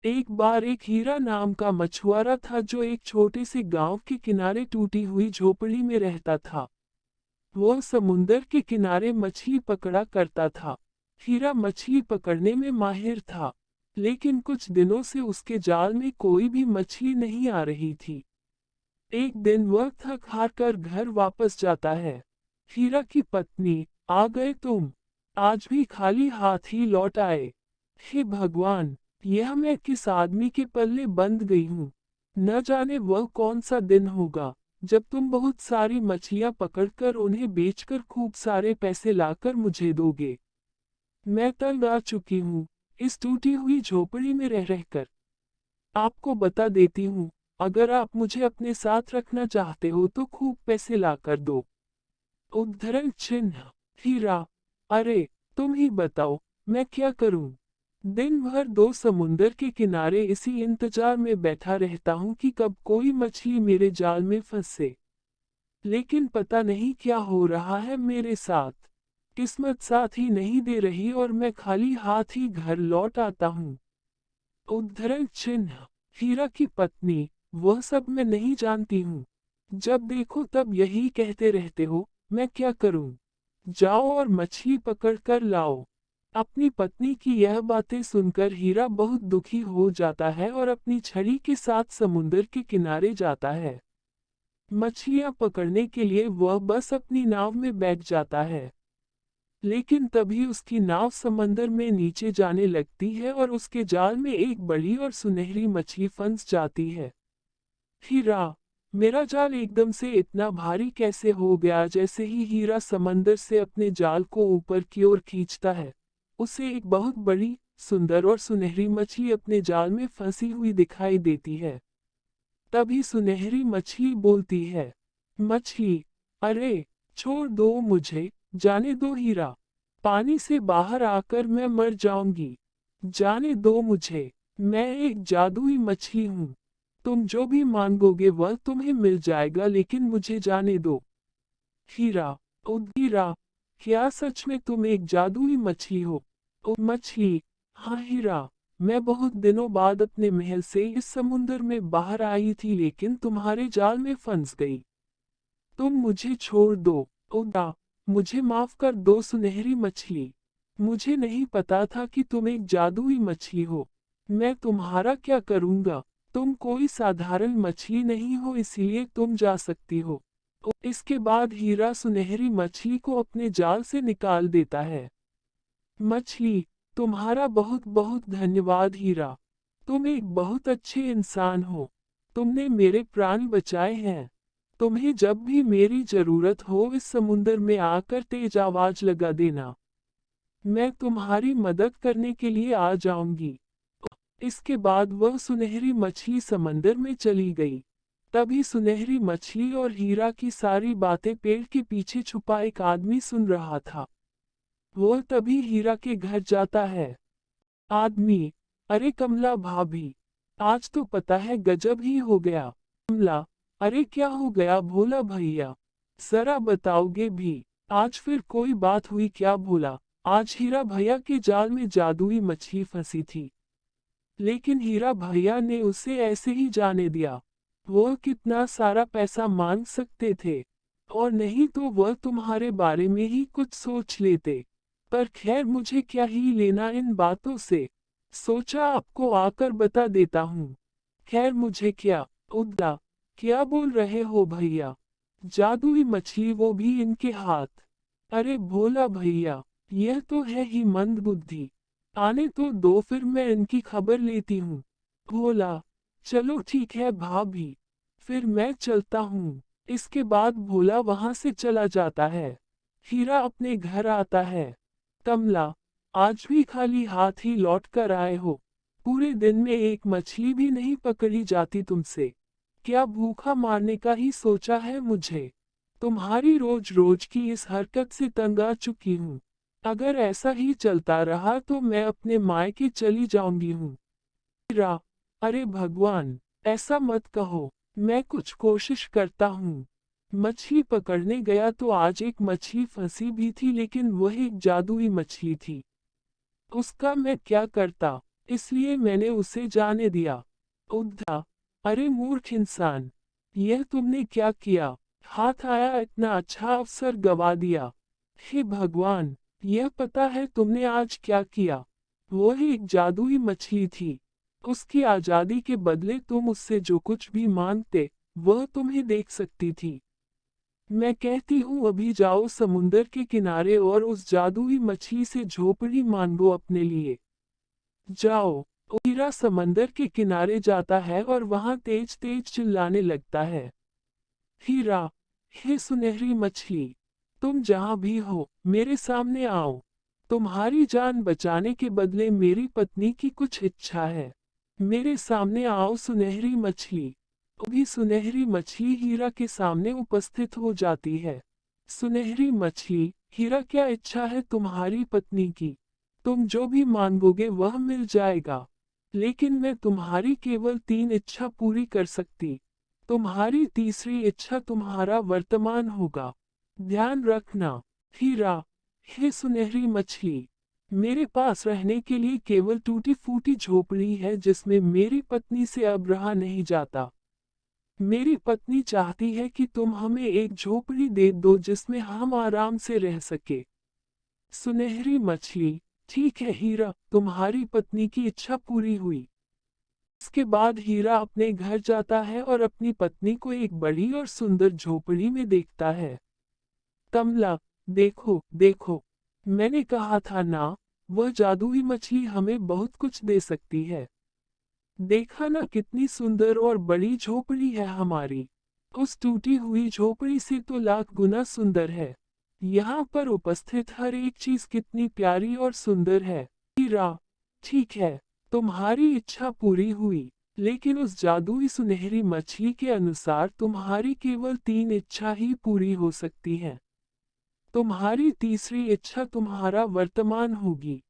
एक बार एक हीरा नाम का मछुआरा था जो एक छोटे से गांव के किनारे टूटी हुई झोपड़ी में रहता था। वह समुंदर के किनारे मछली पकड़ा करता था। हीरा मछली पकड़ने में माहिर था, लेकिन कुछ दिनों से उसके जाल में कोई भी मछली नहीं आ रही थी। एक दिन वह थक हार कर घर वापस जाता है। हीरा की पत्नी, आ गए तुम? आज भी खाली हाथ ही लौट आए। हे भगवान, यह मैं किस आदमी के पल्ले बंध गई हूँ। न जाने वह कौन सा दिन होगा जब तुम बहुत सारी मछलियां पकड़कर उन्हें बेचकर खूब सारे पैसे लाकर मुझे दोगे। मैं तंग आ चुकी हूँ इस टूटी हुई झोपड़ी में रह रहकर। आपको बता देती हूँ, अगर आप मुझे अपने साथ रखना चाहते हो तो खूब पैसे लाकर दो। उद्धरण चिन्ह। हीरा, अरे तुम ही बताओ, मैं क्या करूं? दिन भर दो समुंदर के किनारे इसी इंतजार में बैठा रहता हूं कि कब कोई मछली मेरे जाल में फंसे। लेकिन पता नहीं क्या हो रहा है मेरे साथ। किस्मत साथ ही नहीं दे रही और मैं खाली हाथ ही घर लौट आता हूँ। उद्धरण चिन्ह। हीरा की पत्नी, वह सब मैं नहीं जानती हूँ। जब देखो तब यही कहते रहते हो, मैं क्या करूँ? जाओ और मछली पकड़ कर लाओ। अपनी पत्नी की यह बातें सुनकर हीरा बहुत दुखी हो जाता है और अपनी छड़ी के साथ समुंदर के किनारे जाता है। मछलियां पकड़ने के लिए वह बस अपनी नाव में बैठ जाता है। लेकिन तभी उसकी नाव समंदर में नीचे जाने लगती है और उसके जाल में एक बड़ी और सुनहरी मछली फंस जाती है। हीरा, मेरा जाल एकदम से इतना भारी कैसे हो गया? जैसे ही हीरा समंदर से अपने जाल को ऊपर की ओर खींचता है, उसे एक बहुत बड़ी, सुंदर और सुनहरी मछली अपने जाल में फंसी हुई दिखाई देती है। तभी सुनहरी मछली बोलती है, मछली, अरे छोड़ दो मुझे, जाने दो हीरा। पानी से बाहर आकर मैं मर जाऊंगी। जाने दो मुझे, मैं एक जादुई मछली हूँ। तुम जो भी मांगोगे वह तुम्हें मिल जाएगा, लेकिन मुझे जाने दो। हीरा, ओ हीरा, क्या सच में तुम एक जादुई मछली हो? ओ मछली, हाँ हीरा, मैं बहुत दिनों बाद अपने महल से इस समुंदर में बाहर आई थी, लेकिन तुम्हारे जाल में फंस गई। तुम मुझे छोड़ दो। ओ दा, मुझे माफ कर दो सुनहरी मछली। मुझे नहीं पता था कि तुम एक जादुई मछली हो। मैं तुम्हारा क्या करूंगा? तुम कोई साधारण मछली नहीं हो, इसलिए तुम जा सकती हो। इसके बाद हीरा सुनहरी मछली को अपने जाल से निकाल देता है। मछली, तुम्हारा बहुत बहुत धन्यवाद हीरा। तुम एक बहुत अच्छे इंसान हो। तुमने मेरे प्राण बचाए हैं। तुम्हें जब भी मेरी जरूरत हो इस समुंदर में आकर तेज आवाज लगा देना। मैं तुम्हारी मदद करने के लिए आ जाऊंगी। इसके बाद वह सुनहरी मछली समंदर में चली गई। तभी सुनहरी मछली और हीरा की सारी बातें पेड़ के पीछे छुपा एक आदमी सुन रहा था। वह तभी हीरा के घर जाता है। आदमी, अरे कमला भाभी, आज तो पता है गजब ही हो गया। कमला, अरे क्या हो गया भोला भैया? जरा बताओगे भी? आज फिर कोई बात हुई क्या भोला? आज हीरा भैया के जाल में जादुई मछली फंसी थी, लेकिन हीरा भैया ने उसे ऐसे ही जाने दिया। वह कितना सारा पैसा मांग सकते थे, और नहीं तो वह तुम्हारे बारे में ही कुछ सोच लेते। पर खैर, मुझे क्या ही लेना इन बातों से। सोचा आपको आकर बता देता हूँ। खैर मुझे क्या। उद्दा, क्या बोल रहे हो भैया? जादुई मछली, वो भी इनके हाथ? अरे भोला भैया, यह तो है ही मंद बुद्धि। आने तो दो, फिर मैं इनकी खबर लेती हूँ। भोला, चलो ठीक है भाभी, फिर मैं चलता हूँ। इसके बाद भोला वहां से चला जाता है। हीरा अपने घर आता है। कमला, आज भी खाली हाथ ही लौट कर आए हो। पूरे दिन में एक मछली भी नहीं पकड़ी जाती तुमसे। क्या भूखा मारने का ही सोचा है मुझे? तुम्हारी रोज रोज की इस हरकत से तंग आ चुकी हूँ। अगर ऐसा ही चलता रहा तो मैं अपने मायके चली जाऊंगी हूँ। हीरा, अरे भगवान, ऐसा मत कहो, मैं कुछ कोशिश करता हूँ। मछली पकड़ने गया तो आज एक मछली फंसी भी थी, लेकिन वह एक जादुई मछली थी। उसका मैं क्या करता? इसलिए मैंने उसे जाने दिया। उद्धा, अरे मूर्ख इंसान, यह तुमने क्या किया? हाथ आया इतना अच्छा अवसर गवा दिया। हे भगवान, यह पता है तुमने आज क्या किया? वो ही एक जादुई मछली थी। उसकी आजादी के बदले तुम उससे जो कुछ भी मांगते, वह तुम्हें देख सकती थी। मैं कहती हूँ अभी जाओ समुंदर के किनारे और उस जादुई मछली से झोपड़ी मांगो अपने लिए। जाओ। हीरा समंदर के किनारे जाता है और वहां तेज तेज चिल्लाने लगता है। हीरा, हे सुनहरी मछली, तुम जहां भी हो, मेरे सामने आओ। तुम्हारी जान बचाने के बदले मेरी पत्नी की कुछ इच्छा है। मेरे सामने आओ सुनहरी मछली। अभी सुनहरी मछली हीरा के सामने उपस्थित हो जाती है। सुनहरी मछली, हीरा क्या इच्छा है तुम्हारी पत्नी की? तुम जो भी मांगोगे वह मिल जाएगा। लेकिन मैं तुम्हारी केवल 3 इच्छा पूरी कर सकती। तुम्हारी तीसरी इच्छा तुम्हारा वर्तमान होगा। ध्यान रखना। हीरा, हे सुनहरी मछली, मेरे पास रहने के लिए केवल टूटी फूटी झोपड़ी है जिसमें मेरी पत्नी से अब रहा नहीं जाता। मेरी पत्नी चाहती है कि तुम हमें एक झोपड़ी दे दो जिसमें हम आराम से रह सके। सुनहरी मछली, ठीक है हीरा, तुम्हारी पत्नी की इच्छा पूरी हुई। इसके बाद हीरा अपने घर जाता है और अपनी पत्नी को एक बड़ी और सुंदर झोपड़ी में देखता है। कमला, देखो देखो, मैंने कहा था ना, वह जादुई मछली हमें बहुत कुछ दे सकती है। देखा ना कितनी सुंदर और बड़ी झोपड़ी है हमारी। उस टूटी हुई झोपड़ी से तो लाख गुना सुंदर है। यहाँ पर उपस्थित हर एक चीज कितनी प्यारी और सुंदर है। हीरा, ठीक है, तुम्हारी इच्छा पूरी हुई, लेकिन उस जादुई सुनहरी मछली के अनुसार तुम्हारी केवल 3 इच्छा ही पूरी हो सकती है। तुम्हारी तीसरी इच्छा तुम्हारा वर्तमान होगी।